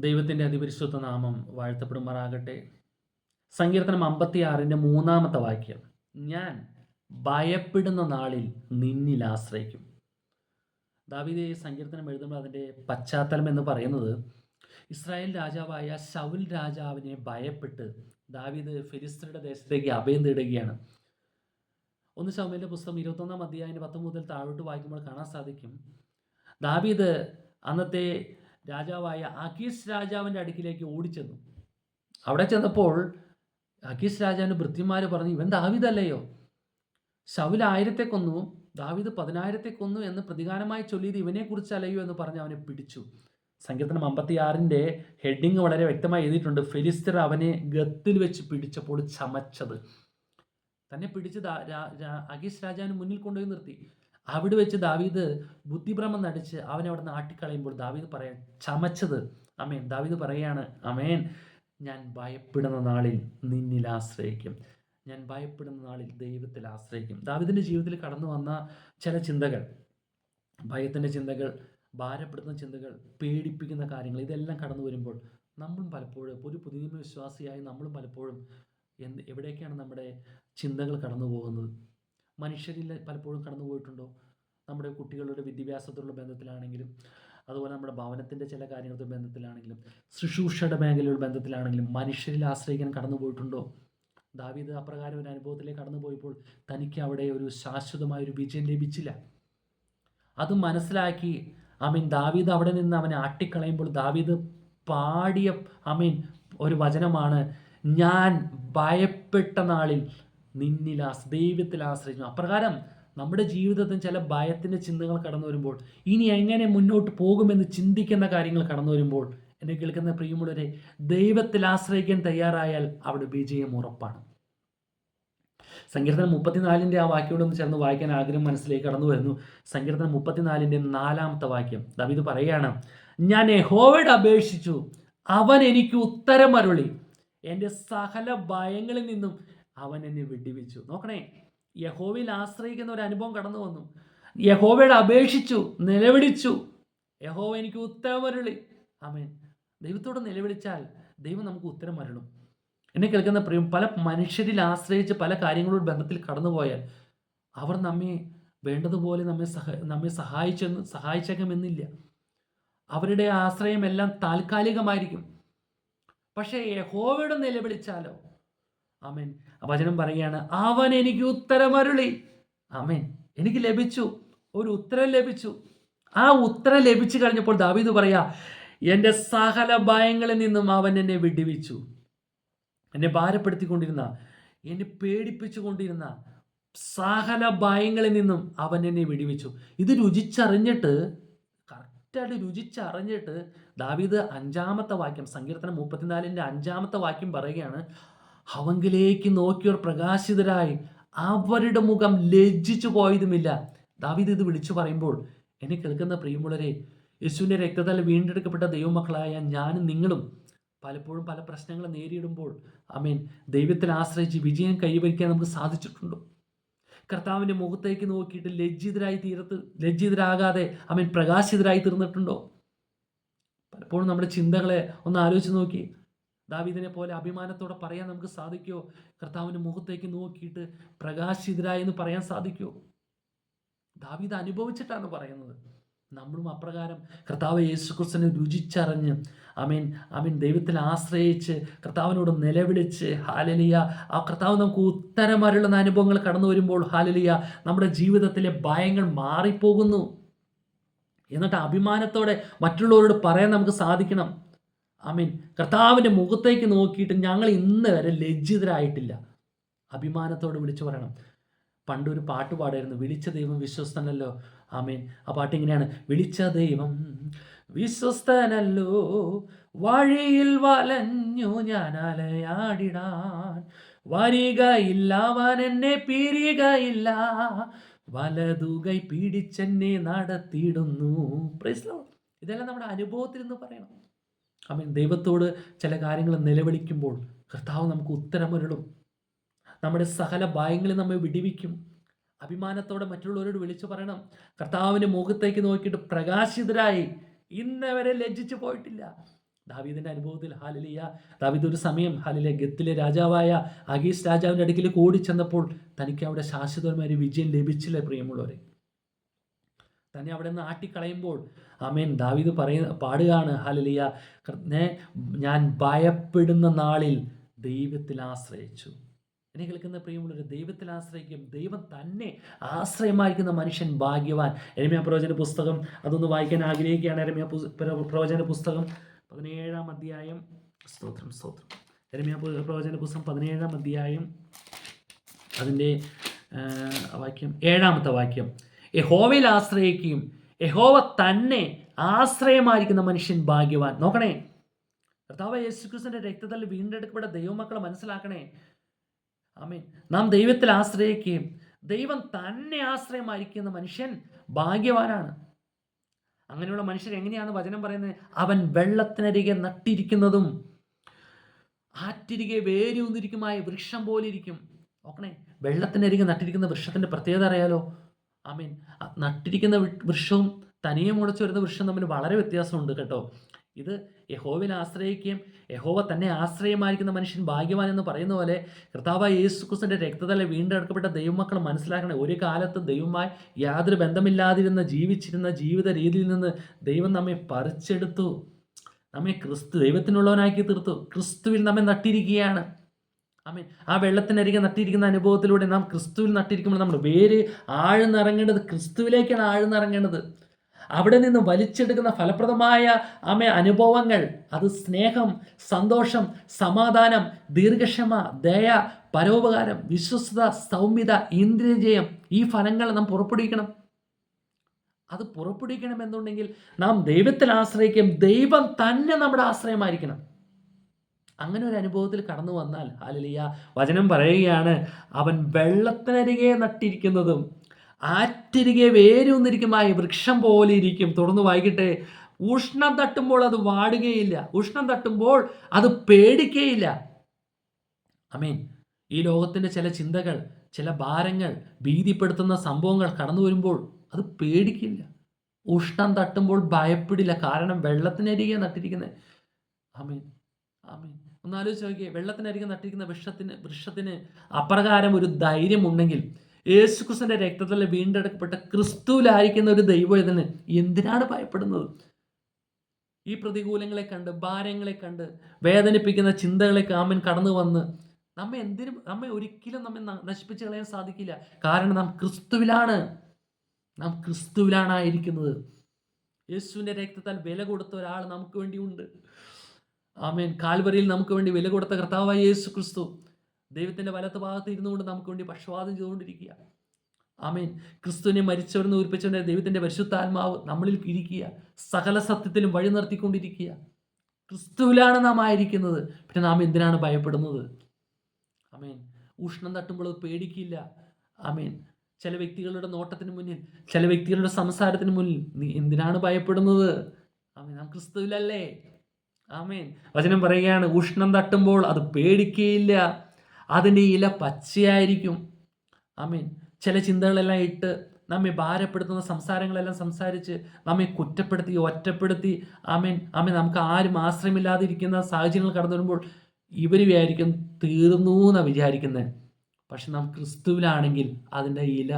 ദൈവത്തിൻ്റെ അതിപരിശുദ്ധ നാമം വാഴ്ത്തപ്പെടുമാറാകട്ടെ. സങ്കീർത്തനം 56 മൂന്നാമത്തെ വാക്യം, ഞാൻ ഭയപ്പെടുന്ന നാളിൽ നിന്നിൽ ആശ്രയിക്കും. ദാവീദ് ഈ സങ്കീർത്തനം എഴുതുമ്പോൾ അതിൻ്റെ പശ്ചാത്തലം എന്ന് പറയുന്നത്, ഇസ്രായേൽ രാജാവായ ശൗൽ രാജാവിനെ ഭയപ്പെട്ട് ദാവീദ് ഫിലിസ്ത്യരുടെ ദേശത്തേക്ക് അഭയം തേടുകയാണ്. 1 ശമൂവേലിന്റെ പുസ്തകം 21 അധ്യായം 10 മുതൽ താഴോട്ട് വായിക്കുമ്പോൾ കാണാൻ സാധിക്കും, ദാവീദ് അന്നത്തെ രാജാവായ അഖീസ് രാജാവിൻ്റെ അടുക്കിലേക്ക് ഓടിച്ചെന്നു. അവിടെ ചെന്നപ്പോൾ അഖീസ് രാജാവിൻ്റെ ഭൃത്യന്മാർ പറഞ്ഞു, ഇവൻ ദാവീദല്ലയോ? ശൗൽ 1000 കൊന്നു, ദാവീദ് 10,000 കൊന്നു എന്ന് പ്രതികാരമായി ചൊല്ലിയത് ഇവനെക്കുറിച്ചല്ലയോ എന്ന് പറഞ്ഞ് അവനെ പിടിച്ചു. സങ്കീർത്തനം 56 ഹെഡിങ് വളരെ വ്യക്തമായി എഴുതിയിട്ടുണ്ട്, ഫിലിസ്ത്യർ അവനെ ഗത്തിൽ വെച്ച് പിടിച്ചപ്പോൾ ചമച്ചത്. തന്നെ പിടിച്ച് അഖീസ് രാജാവിന് മുന്നിൽ കൊണ്ടുപോയി നിർത്തി. അവിടെ വെച്ച് ദാവീദ് ബുദ്ധിഭ്രമം നടിച്ച് അവനെ അവിടെ നിന്ന് ആട്ടിക്കളയുമ്പോൾ ദാവീദ് പറയാൻ ചമച്ചത്. അമേൻ. ദാവീദ് പറയാണ്, അമേൻ, ഞാൻ ഭയപ്പെടുന്ന നാളിൽ നിന്നിൽ ആശ്രയിക്കും. ഞാൻ ഭയപ്പെടുന്ന നാളിൽ ദൈവത്തിൽ ആശ്രയിക്കും. ദാവീദിൻ്റെ ജീവിതത്തിൽ കടന്നു വന്ന ചില ചിന്തകൾ, ഭയത്തിൻ്റെ ചിന്തകൾ, ഭാരപ്പെടുന്ന ചിന്തകൾ, പേടിപ്പിക്കുന്ന കാര്യങ്ങൾ, ഇതെല്ലാം കടന്നു വരുമ്പോൾ നമ്മളും പലപ്പോഴും ഒരു പുതിയ വിശ്വാസിയായി നമ്മളും പലപ്പോഴും എവിടേക്കാണ് നമ്മുടെ ചിന്തകൾ കടന്നു പോകുന്നത്? മനുഷ്യരിൽ പലപ്പോഴും കടന്നു പോയിട്ടുണ്ടോ? നമ്മുടെ കുട്ടികളുടെ വിദ്യാഭ്യാസത്തിലുള്ള ബന്ധത്തിലാണെങ്കിലും, അതുപോലെ നമ്മുടെ ഭവനത്തിൻ്റെ ചില കാര്യങ്ങളുടെ ബന്ധത്തിലാണെങ്കിലും, ശുശ്രൂഷയുടെ മേഖലയുടെ ബന്ധത്തിലാണെങ്കിലും മനുഷ്യരിൽ ആശ്രയിക്കാൻ കടന്നു പോയിട്ടുണ്ടോ? ദാവീദ് അപ്രകാരം ഒരു അനുഭവത്തിലേക്ക് കടന്നു പോയപ്പോൾ തനിക്ക് അവിടെ ഒരു ശാശ്വതമായൊരു വിജയം ലഭിച്ചില്ല. അത് മനസ്സിലാക്കി ദാവീദ് അവിടെ നിന്ന് അവനെ ആട്ടിക്കളയുമ്പോൾ ദാവീദ് പാടിയ ഒരു വചനമാണ്, ഞാൻ ഭയപ്പെട്ട നാളിൽ നിന്നിൽ ദൈവത്തിൽ ആശ്രയിച്ചു. അപ്രകാരം നമ്മുടെ ജീവിതത്തിൽ ചില ഭയത്തിൻ്റെ ചിന്തകൾ കടന്നു വരുമ്പോൾ, ഇനി എങ്ങനെ മുന്നോട്ട് പോകുമെന്ന് ചിന്തിക്കുന്ന കാര്യങ്ങൾ കടന്നു വരുമ്പോൾ, എന്നെ കേൾക്കുന്ന പ്രിയമുള്ളവരെ, ദൈവത്തിൽ ആശ്രയിക്കാൻ തയ്യാറായാൽ അവിടെ വിജയം ഉറപ്പാണ്. സങ്കീർത്തനം 34 ആ വാക്യോടൊന്ന് ചേർന്ന് വായിക്കാൻ ആഗ്രഹം മനസ്സിലേക്ക് കടന്നു വരുന്നു. സങ്കീർത്തനം 34 4 വാക്യം ദാവീദ് പറയുകയാണ്, ഞാൻ യഹോവയോട് അപേക്ഷിച്ചു, അവൻ എനിക്ക് ഉത്തരം അരുളി, എൻ്റെ സകല ഭയങ്ങളിൽ നിന്നും അവൻ എന്നെ വിടുവിച്ചു. നോക്കണേ, യഹോവയിൽ ആശ്രയിക്കുന്ന ഒരു അനുഭവം കടന്നു വന്നു. യഹോവയോട് അപേക്ഷിച്ചു, നിലവിളിച്ചു, യഹോവ എനിക്ക് ഉത്തരം അരുളി. ആമേൻ. ദൈവത്തോട് നിലവിളിച്ചാൽ ദൈവം നമുക്ക് ഉത്തരം അരുളും. എന്നെ കേൾക്കുന്ന പ്രിയം, പല മനുഷ്യരിൽ ആശ്രയിച്ച് പല കാര്യങ്ങളോട് ബന്ധത്തിൽ കടന്നുപോയാൽ അവർ നമ്മെ വേണ്ടതുപോലെ നമ്മെ സഹായിച്ചേക്കുമെന്നില്ല. അവരുടെ ആശ്രയം എല്ലാം താൽക്കാലികമായിരിക്കും. പക്ഷേ യഹോവയോട് നിലവിളിച്ചാലോ, ആമേൻ, വചനം പറയുകയാണ്, അവൻ എനിക്ക് ഉത്തരമരുളി. ആമേൻ. എനിക്ക് ലഭിച്ചു, ഒരു ഉത്തരം ലഭിച്ചു. ആ ഉത്തരം ലഭിച്ചു കഴിഞ്ഞപ്പോൾ ദാവീദ് പറയാ, എൻ്റെ സകല ഭയങ്ങളിൽ നിന്നും അവൻ എന്നെ വിടുവിച്ചു. എന്നെ ഭാരപ്പെടുത്തിക്കൊണ്ടിരുന്ന, എന്നെ പേടിപ്പിച്ചുകൊണ്ടിരുന്ന സകല ഭയങ്ങളിൽ നിന്നും അവൻ എന്നെ വിടുവിച്ചു. ഇത് രുചിച്ചറിഞ്ഞിട്ട്, കറക്റ്റായിട്ട് രുചിച്ചറിഞ്ഞിട്ട് ദാവീദ് 5 വാക്യം, സങ്കീർത്തനം 34 5 വാക്യം പറയുകയാണ്, അവങ്കിലേക്ക് നോക്കിയവർ പ്രകാശിതരായി, അവരുടെ മുഖം ലജ്ജിച്ചു പോയതുമില്ല. ദാവീദ് ഇത് വിളിച്ചു പറയുമ്പോൾ, എന്നെ കേൾക്കുന്ന പ്രിയമുള്ളവരെ, യേശുവിൻ്റെ രക്തത്താൽ വീണ്ടെടുക്കപ്പെട്ട ദൈവമക്കളായ ഞാനും നിങ്ങളും പലപ്പോഴും പല പ്രശ്നങ്ങൾ നേരിടുമ്പോൾ ദൈവത്തിൽ ആശ്രയിച്ച് വിജയം കൈവരിക്കാൻ നമുക്ക് സാധിച്ചിട്ടുണ്ടോ? കർത്താവിൻ്റെ മുഖത്തേക്ക് നോക്കിയിട്ട് ലജ്ജിതരാകാതെ പ്രകാശിതരായി തീർന്നിട്ടുണ്ടോ? പലപ്പോഴും നമ്മുടെ ചിന്തകളെ ഒന്ന് ആലോചിച്ച് നോക്കി. ദാവീദിനെ പോലെ അഭിമാനത്തോടെ പറയാൻ നമുക്ക് സാധിക്കുമോ? കർത്താവിൻ്റെ മുഖത്തേക്ക് നോക്കിയിട്ട് പ്രകാശിതരായി എന്ന് പറയാൻ സാധിക്കുമോ? ദാവീദ് അനുഭവിച്ചിട്ടാണ് പറയുന്നത്. നമ്മളും അപ്രകാരം കർത്താവ് യേശുക്രിസ്തുവിനെ രുചിച്ചറിഞ്ഞ് ദൈവത്തിൽ ആശ്രയിച്ച് കർത്താവിനോട് നിലവിളിച്ച്, ഹാലലിയ, ആ കർത്താവ് നമുക്ക് ഉത്തരമരുളുന്ന അനുഭവങ്ങൾ കടന്നു വരുമ്പോൾ, ഹാലലിയ, നമ്മുടെ ജീവിതത്തിലെ ഭയങ്ങൾ മാറിപ്പോകുന്നു. എന്നിട്ട് അഭിമാനത്തോടെ മറ്റുള്ളവരോട് പറയാൻ നമുക്ക് സാധിക്കണം, കർത്താവിൻ്റെ മുഖത്തേക്ക് നോക്കിയിട്ട് ഞങ്ങൾ ഇന്ന് വരെ ലജ്ജിതരായിട്ടില്ല. അഭിമാനത്തോട് വിളിച്ചു പറയണം. പണ്ടൊരു പാട്ട് പാടായിരുന്നു, വിളിച്ച ദൈവം വിശ്വസ്തനല്ലോ. ആ പാട്ട് ഇങ്ങനെയാണ്, വിളിച്ച ദൈവം വിശ്വസ്തനല്ലോ, വഴിയിൽ വലഞ്ഞു ഞാൻ അലയാടിടാൻ, വരികയില്ല അവൻ എന്നെ പിരികയില്ല, വലതുകൈ പിടിച്ചെന്നെ നടത്തിയിടുന്നു. Praise the Lord. ഇതെല്ലാം നമ്മുടെ അനുഭവത്തിൽ നിന്ന് പറയണം. ദൈവത്തോട് ചില കാര്യങ്ങൾ നിലവിളിക്കുമ്പോൾ കർത്താവ് നമുക്ക് ഉത്തരമരുളും. നമ്മുടെ സകല ഭയങ്ങളിൽ നമ്മെ വിടുവിക്കും. അഭിമാനത്തോടെ മറ്റുള്ളവരോട് വിളിച്ചു പറയണം, കർത്താവിൻ്റെ മുഖത്തേക്ക് നോക്കിയിട്ട് പ്രകാശിതരായി, ഇന്നവരെ ലജ്ജിച്ചു പോയിട്ടില്ല. ദാവീദിന്റെ അനുഭവത്തിൽ ഹല്ലേലൂയ, ദാവീദ് ഒരു സമയം ഹല്ലേലൂയ ഗത്തിലെ രാജാവായ അഗീസ് രാജാവിൻ്റെ അടുക്കിലേക്ക് ഓടി ചെന്നപ്പോൾ തനിക്ക് അവിടെ ശാശ്വതമായ വിജയം ലഭിച്ചില്ല. പ്രിയമുള്ളവരെ, തന്നെ അവിടെ നിന്ന് ആട്ടിക്കളയുമ്പോൾ ആമേൻ ദാവീദ് പാടുകയാണ് ഹല്ലേലൂയ, ഞാൻ ഭയപ്പെടുന്ന നാളിൽ ദൈവത്തിൽ ആശ്രയിച്ചു. എന്നെ കേൾക്കുന്ന പ്രിയമുള്ളവരെ, ദൈവത്തിൽ ആശ്രയിക്കും. ദൈവം തന്നെ ആശ്രയമായിരിക്കുന്ന മനുഷ്യൻ ഭാഗ്യവാൻ. യെരമ്യാ പ്രവചന പുസ്തകം അതൊന്ന് വായിക്കാൻ ആഗ്രഹിക്കുകയാണ്. യെരമ്യാ പ്രവചന പുസ്തകം 17-ാം അധ്യായം. സ്തോത്രം. യെരമ്യാ പ്രവചന പുസ്തകം 17-ാം അധ്യായം അതിൻ്റെ വാക്യം 7-ാമത്തെ വാക്യം. യഹോവയിൽ ആശ്രയിക്കുകയും യഹോവ തന്നെ ആശ്രയമായിരിക്കുന്ന മനുഷ്യൻ ഭാഗ്യവാൻ. നോക്കണേ, കർത്താവായ യേശുക്രിസ്തുവിന്റെ രക്തത്തിൽ വീണ്ടെടുക്കപ്പെട്ട ദൈവമക്കളെ മനസ്സിലാക്കണേ. ആമേൻ. നാം ദൈവത്തിൽ ആശ്രയിക്കുകയും ദൈവം തന്നെ ആശ്രയമായിരിക്കുന്ന മനുഷ്യൻ ഭാഗ്യവാനാണ്. അങ്ങനെയുള്ള മനുഷ്യൻ എങ്ങനെയാണ് വചനം പറയുന്നത്? അവൻ വെള്ളത്തിനരികെ നട്ടിരിക്കുന്നതും ആറ്റിരികെ വേരൂന്നിരിക്കുമായ വൃക്ഷം പോലെ ഇരിക്കും. നോക്കണേ, വെള്ളത്തിനരികെ നട്ടിരിക്കുന്ന വൃക്ഷത്തിന്റെ പ്രത്യേകത അറിയാലോ? ആമേൻ. നട്ടിരിക്കുന്ന വൃക്ഷവും തനിയെ മുളച്ചു വരുന്ന വൃക്ഷം തമ്മിൽ വളരെ വ്യത്യാസമുണ്ട് കേട്ടോ. ഇത് യഹോവയിൽ ആശ്രയിക്കുകയും യഹോവ തന്നെ ആശ്രയമായിരിക്കുന്ന മനുഷ്യൻ ഭാഗ്യവാൻ എന്ന് പറയുന്ന പോലെ കർത്താവായ യേശുക്രിസ്തുവിന്റെ രക്തത്താൽ വീണ്ടെടുക്കപ്പെട്ട ദൈവമക്കൾ മനസ്സിലാക്കണേ, ഒരു കാലത്ത് ദൈവവുമായി യാതൊരു ബന്ധമില്ലാതിരുന്ന ജീവിച്ചിരുന്ന ജീവിത രീതിയിൽ നിന്ന് ദൈവം നമ്മെ പറിച്ചെടുത്തു, നമ്മെ ദൈവത്തിനുള്ളവനാക്കി തീർത്തു. ക്രിസ്തുവിൽ നമ്മെ നട്ടിരിക്കുകയാണ്. ആമേൻ. ആ വെള്ളത്തിനരികെ നട്ടിരിക്കുന്ന അനുഭവത്തിലൂടെ നാം ക്രിസ്തുവിൽ നട്ടിരിക്കുമ്പോൾ നമ്മുടെ വേര് ആഴ്ന്നിറങ്ങേണ്ടത് ക്രിസ്തുവിലേക്കാണ് ആഴ്ന്നിറങ്ങേണ്ടത്. അവിടെ നിന്ന് വലിച്ചെടുക്കുന്ന ഫലപ്രദമായ അനുഭവങ്ങൾ, അത് സ്നേഹം, സന്തോഷം, സമാധാനം, ദീർഘക്ഷമ, ദയ, പരോപകാരം, വിശ്വസ്തത, സൗമ്യത, ഇന്ദ്രിയജയം, ഈ ഫലങ്ങൾ നാം പുറപ്പെടുവിക്കണം. അത് പുറപ്പെടുവിക്കണമെന്നുണ്ടെങ്കിൽ നാം ദൈവത്തിൽ ആശ്രയിക്കും. ദൈവം തന്നെ നമ്മുടെ ആശ്രയമായിരിക്കണം. അങ്ങനെ ഒരു അനുഭവത്തിൽ കടന്നു വന്നാൽ ഹല്ലേലൂയ, വചനം പറയുകയാണ്, അവൻ വെള്ളത്തിനരികെ നട്ടിരിക്കുന്നതും ആറ്റിരികെ വേരൂന്നിരിക്കുമായ വൃക്ഷം പോലെ ഇരിക്കും. തുടർന്ന് വായിക്കട്ടെ, ഉഷ്ണം തട്ടുമ്പോൾ അത് വാടുകയില്ല, ഉഷ്ണം തട്ടുമ്പോൾ അത് പേടിക്കുകയില്ല. ആമേൻ. ഈ ലോകത്തിൻ്റെ ചില ചിന്തകൾ, ചില ഭാരങ്ങൾ, ഭീതിപ്പെടുത്തുന്ന സംഭവങ്ങൾ കടന്നു വരുമ്പോൾ അത് പേടിക്കില്ല. ഉഷ്ണം തട്ടുമ്പോൾ ഭയപ്പെടില്ല. കാരണം വെള്ളത്തിനരികെ നട്ടിരിക്കുന്നത്. ആമേൻ. ആമേൻ. ഒന്നാലോചിച്ച് നോക്കിയേ, വെള്ളത്തിനരികെ നട്ടിരിക്കുന്ന വൃക്ഷത്തിന് അപ്രകാരം ഒരു ധൈര്യം ഉണ്ടെങ്കിൽ യേശുക്രിസ്തുവിന്റെ രക്തത്തിൽ വീണ്ടെടുക്കപ്പെട്ട ക്രിസ്തുവിലായിരിക്കുന്ന ഒരു ദൈവത്തിന് എന്തിനാണ് ഭയപ്പെടുന്നത്? ഈ പ്രതികൂലങ്ങളെ കണ്ട്, ഭാരങ്ങളെ കണ്ട്, വേദനിപ്പിക്കുന്ന ചിന്തകളെ ആമേൻ കടന്നു വന്ന് നമ്മെ ഒരിക്കലും നശിപ്പിച്ച് കളയാൻ സാധിക്കില്ല. കാരണം നാം ക്രിസ്തുവിലാണ് ആയിരിക്കുന്നത്. യേശുവിന്റെ രക്തത്താൽ വില കൊടുത്ത ഒരാൾ നമുക്ക് വേണ്ടി ഉണ്ട്. ആമേൻ. കാൽവരിയിൽ നമുക്ക് വേണ്ടി വില കൊടുത്ത കർത്താവായ യേശു ക്രിസ്തു ദൈവത്തിന്റെ വലത്ത് ഭാഗത്ത് ഇരുന്നുകൊണ്ട് നമുക്ക് വേണ്ടി പക്ഷവാദം ചെയ്തുകൊണ്ടിരിക്കുക. ആമേൻ. ക്രിസ്തുവിനെ മരിച്ചവരെന്ന് ഉയർപ്പിച്ചവന്റെ ദൈവത്തിന്റെ പരിശുദ്ധാത്മാവ് നമ്മളിൽ ഇരിക്കുക, സകല സത്യത്തിലും വഴി നിർത്തിക്കൊണ്ടിരിക്കുക. ക്രിസ്തുവിലാണ് നാം ആയിരിക്കുന്നത്. പിന്നെ നാം എന്തിനാണ് ഭയപ്പെടുന്നത്? ആമേൻ. ഉഷ്ണം തട്ടുമ്പോൾ അത് പേടിക്കില്ല. ആമേൻ. ചില വ്യക്തികളുടെ നോട്ടത്തിന് മുന്നിൽ, ചില വ്യക്തികളുടെ സംസാരത്തിന് മുന്നിൽ നീ എന്തിനാണ് ഭയപ്പെടുന്നത്? ആമേൻ. നാം ക്രിസ്തുവിലല്ലേ? ആമേൻ. വചനം പറയുകയാണ്, ഉഷ്ണം തട്ടുമ്പോൾ അത് പേടിക്കുകയില്ല, അതിൻ്റെ ഇല പച്ചയായിരിക്കും. ആമേൻ. ചില ചിന്തകളെല്ലാം ഇട്ട് നമ്മെ ഭാരപ്പെടുത്തുന്ന സംസാരങ്ങളെല്ലാം സംസാരിച്ച് നമ്മെ കുറ്റപ്പെടുത്തി, ഒറ്റപ്പെടുത്തി, ആമേൻ നമുക്ക് ആരും ആശ്രയമില്ലാതിരിക്കുന്ന സാഹചര്യങ്ങൾ കടന്നു വരുമ്പോൾ ഇവർ വിചാരിക്കും തീർന്നു എന്നാണ് വിചാരിക്കുന്നത്. പക്ഷെ നാം ക്രിസ്തുവിലാണെങ്കിൽ അതിൻ്റെ ഇല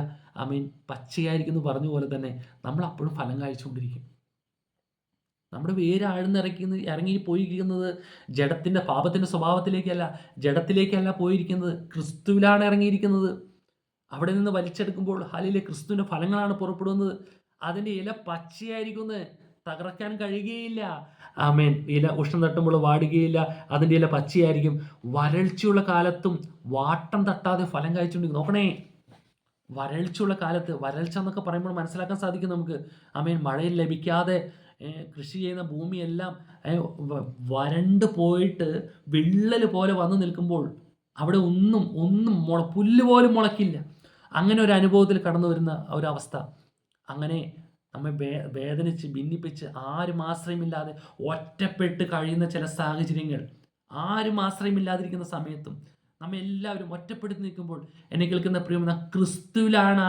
ആമേൻ പച്ചയായിരിക്കും എന്ന് പറഞ്ഞ പോലെ തന്നെ നമ്മൾ അപ്പോഴും ഫലം കാഴ്ചകൊണ്ടിരിക്കും. നമ്മുടെ വേര് ഇറങ്ങി പോയിരിക്കുന്നത് ജഡത്തിൻ്റെ പാപത്തിൻ്റെ സ്വഭാവത്തിലേക്കല്ല, ജഡത്തിലേക്കല്ല പോയിരിക്കുന്നത്, ക്രിസ്തുവിലാണ് ഇറങ്ങിയിരിക്കുന്നത്. അവിടെ നിന്ന് വലിച്ചെടുക്കുമ്പോൾ ഹല്ലേലൂയ ക്രിസ്തുവിൻ്റെ ഫലങ്ങളാണ് പുറപ്പെടുന്നത്. അതിൻ്റെ ഇല പച്ചയായിരിക്കുന്നത്, തകർക്കാൻ കഴിയുകയില്ല. ആമേൻ. ഇല ഉഷ്ണം തട്ടുമ്പോൾ വാടുകയില്ല, അതിൻ്റെ ഇല പച്ചയായിരിക്കും. വരൾച്ചയുള്ള കാലത്തും വാട്ടം തട്ടാതെ ഫലം കായ്ച്ചുകൊണ്ടിരിക്കും. നോക്കണേ, വരൾച്ചയുള്ള കാലത്ത്, വരൾച്ച എന്നൊക്കെ പറയുമ്പോൾ മനസ്സിലാക്കാൻ സാധിക്കും നമുക്ക്. ആമേൻ. മഴയിൽ ലഭിക്കാതെ കൃഷി ചെയ്യുന്ന ഭൂമിയെല്ലാം വരണ്ട് പോയിട്ട് വിള്ളൽ പോലെ വന്നു നിൽക്കുമ്പോൾ അവിടെ ഒന്നും പുല്ല് പോലും മുളയ്ക്കില്ല. അങ്ങനെ ഒരു അനുഭവത്തിൽ കടന്നു വരുന്ന ഒരവസ്ഥ. അങ്ങനെ നമ്മെ വേദനിച്ച് ഭിന്നിപ്പിച്ച് ആരും ആശ്രയമില്ലാതെ ഒറ്റപ്പെട്ട് കഴിയുന്ന ചില സാഹചര്യങ്ങൾ, ആരും ആശ്രയമില്ലാതിരിക്കുന്ന സമയത്തും നമ്മെ എല്ലാവരും ഒറ്റപ്പെടുത്തി നിൽക്കുമ്പോൾ എന്നെ കേൾക്കുന്ന പ്രിയമുള്ള, ക്രിസ്തുവിലാണ്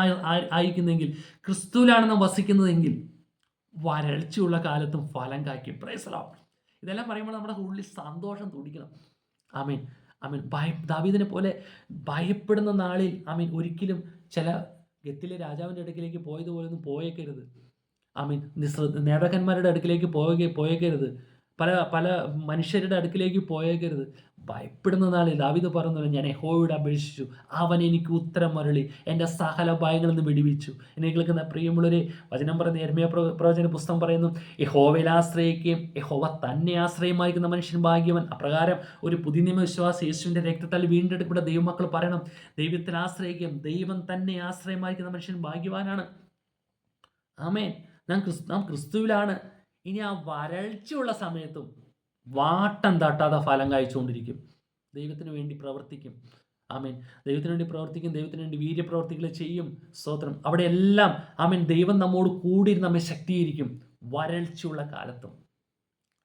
ആയിരിക്കുന്നതെങ്കിൽ, ക്രിസ്തുവിലാണ് നാം വസിക്കുന്നതെങ്കിൽ വരൾച്ചയുള്ള കാലത്തും ഫലം കായ്ക്കും. Praise the Lord. ഇതെല്ലാം പറയുമ്പോൾ നമ്മുടെ ഉള്ളിൽ സന്തോഷം തുടിക്കണം. ആമീൻ, ആമീൻ. ദാവീദിനെ പോലെ ഭയപ്പെടുന്ന നാളിൽ ആമീൻ ഒരിക്കലും ചില ഗത്തിലെ രാജാവിൻ്റെ അടുക്കിലേക്ക് പോയതുപോലൊന്നും പോയേക്കരുത്. ആമീൻ. നേതാക്കന്മാരുടെ അടുക്കിലേക്ക് പോയേക്കരുത്. പല പല മനുഷ്യരുടെ അടുക്കിലേക്ക് പോയേക്കരുത്. ഭയപ്പെടുന്ന നാളിൽ ദാവീദ് പറയുന്നത്, ഞാൻ യഹോവയോട് അപേക്ഷിച്ചു, അവൻ എനിക്ക് ഉത്തരം അരുളി, എൻ്റെ സകല ഭയങ്ങളിൽ നിന്ന് വിടുവിച്ചു. എന്നെ കേൾക്കുന്ന പ്രിയമുള്ളവരെ, വചനം പറയുന്ന യെരമ്യാ പ്രവചന പുസ്തകം പറയുന്നു, യഹോവയിൽ ആശ്രയിക്കുകയും യഹോവ തന്നെ ആശ്രയമായിരിക്കുന്ന മനുഷ്യൻ ഭാഗ്യവൻ. അപ്രകാരം ഒരു പുതിയ നിയമ വിശ്വാസി യേശുവിൻ്റെ രക്തത്താൽ വീണ്ടെടുക്കപ്പെട്ട ദൈവമക്കൾ പറയണം, ദൈവത്തിൽ ആശ്രയിക്കുകയും ദൈവം തന്നെ ആശ്രയമായിരിക്കുന്ന മനുഷ്യൻ ഭാഗ്യവാനാണ്. ആമേൻ. നാം ക്രിസ്തുവിലാണ്. ഇനി ആ വരൾച്ചയുള്ള സമയത്തും വാട്ടം തട്ടാതെ ഫലം കായ്ച്ചുകൊണ്ടിരിക്കും. ദൈവത്തിന് വേണ്ടി പ്രവർത്തിക്കും. ആമേൻ. ദൈവത്തിന് വേണ്ടി പ്രവർത്തിക്കും, ദൈവത്തിന് വേണ്ടി വീര്യപ്രവർത്തികൾ ചെയ്യും. സ്തോത്രം. അവിടെയെല്ലാം ആമേൻ ദൈവം നമ്മോട് കൂടി നമ്മെ ശക്തീകരിക്കും. വരൾച്ചയുള്ള കാലത്തും.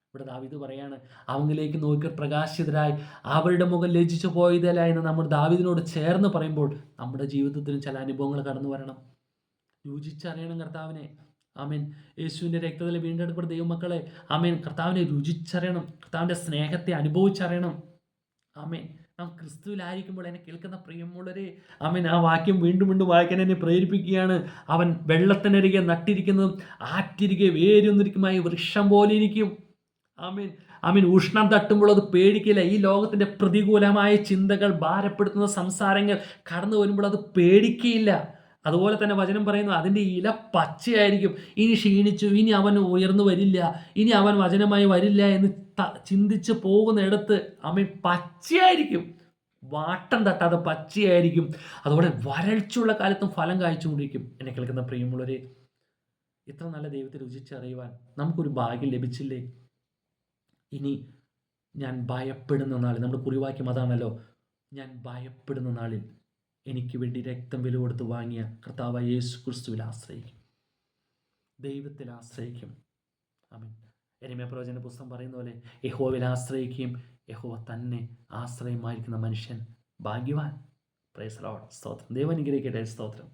ഇവിടെ ദാവീദ് പറയാണ്, അവങ്കിലേക്ക് നോക്കി പ്രകാശിതരായി അവരുടെ മുഖം ലജ്ജിച്ചു പോയതല്ല എന്ന് നമ്മൾ ദാവീദിനോട് ചേർന്ന് പറയുമ്പോൾ നമ്മുടെ ജീവിതത്തിലും ചില അനുഭവങ്ങൾ കടന്നു വരണം. രുചിച്ചറിയണം കർത്താവിനെ. ആമേൻ. യേശുവിൻ്റെ രക്തത്തിൽ വീണ്ടെടുക്കപ്പെട്ട ദൈവമക്കളെ, ആമേൻ, കർത്താവിനെ രുചിച്ചറിയണം, കർത്താവിൻ്റെ സ്നേഹത്തെ അനുഭവിച്ചറിയണം. ആമേൻ. നാം ക്രിസ്തുവിലായിരിക്കുമ്പോൾ എന്നെ കേൾക്കുന്ന പ്രിയമുള്ളവരെ, ആമേൻ, ആ വാക്യം വീണ്ടും വീണ്ടും വായിക്കാൻ എന്നെ പ്രേരിപ്പിക്കുകയാണ്. അവൻ വെള്ളത്തിനരികെ നട്ടിരിക്കുന്നതും ആറ്റിരികെ വേരൊന്നിരിക്കുമായി വൃക്ഷം പോലെ ഇരിക്കും. ആമേൻ, ആമേൻ. ഉഷ്ണം തട്ടുമ്പോൾ അത് പേടിക്കില്ല. ഈ ലോകത്തിൻ്റെ പ്രതികൂലമായ ചിന്തകൾ, ഭാരപ്പെടുത്തുന്ന സംസാരങ്ങൾ കടന്നു വരുമ്പോൾ അത് പേടിക്കുകയില്ല. അതുപോലെ തന്നെ വചനം പറയുന്നു, അതിൻ്റെ ഇല പച്ചയായിരിക്കും. ഇനി ക്ഷീണിച്ചു, ഇനി അവൻ ഉയർന്നു വരില്ല, ഇനി അവൻ വചനമായി വരില്ല എന്ന് ചിന്തിച്ച് പോകുന്നിടത്ത് ആമേൻ പച്ചയായിരിക്കും. വാട്ടം തട്ടാതെ പച്ചയായിരിക്കും. അതുപോലെ വരൾച്ചയുള്ള കാലത്തും ഫലം കായ്ച്ചുകൊണ്ടിരിക്കും. എന്നെ കേൾക്കുന്ന പ്രിയമുള്ളവരെ, ഇത്ര നല്ല ദൈവത്തെ രുചിച്ചറിയുവാൻ നമുക്കൊരു ഭാഗ്യം ലഭിച്ചില്ലേ? ഇനി ഞാൻ ഭയപ്പെടുന്ന നാളിൽ, നമ്മുടെ കുറിവാക്യം അതാണല്ലോ, ഞാൻ ഭയപ്പെടുന്ന നാളിൽ എനിക്ക് വേണ്ടി രക്തം വില കൊടുത്ത് വാങ്ങിയ കർത്താവായ യേശു ക്രിസ്തുവിൽ ആശ്രയിക്കും, ദൈവത്തിൽ ആശ്രയിക്കും. ആമേൻ. യെരമ്യാ പ്രവചന പുസ്തകം പറയുന്ന പോലെ, യഹോവയിൽ ആശ്രയിക്കുകയും യഹോവ തന്നെ ആശ്രയമായിരിക്കുന്ന മനുഷ്യൻ ഭാഗ്യവാൻ. Price the Lord. സ്തോത്രം. ദൈവം അനുഗ്രഹിക്കട്ടെ. സ്തോത്രം.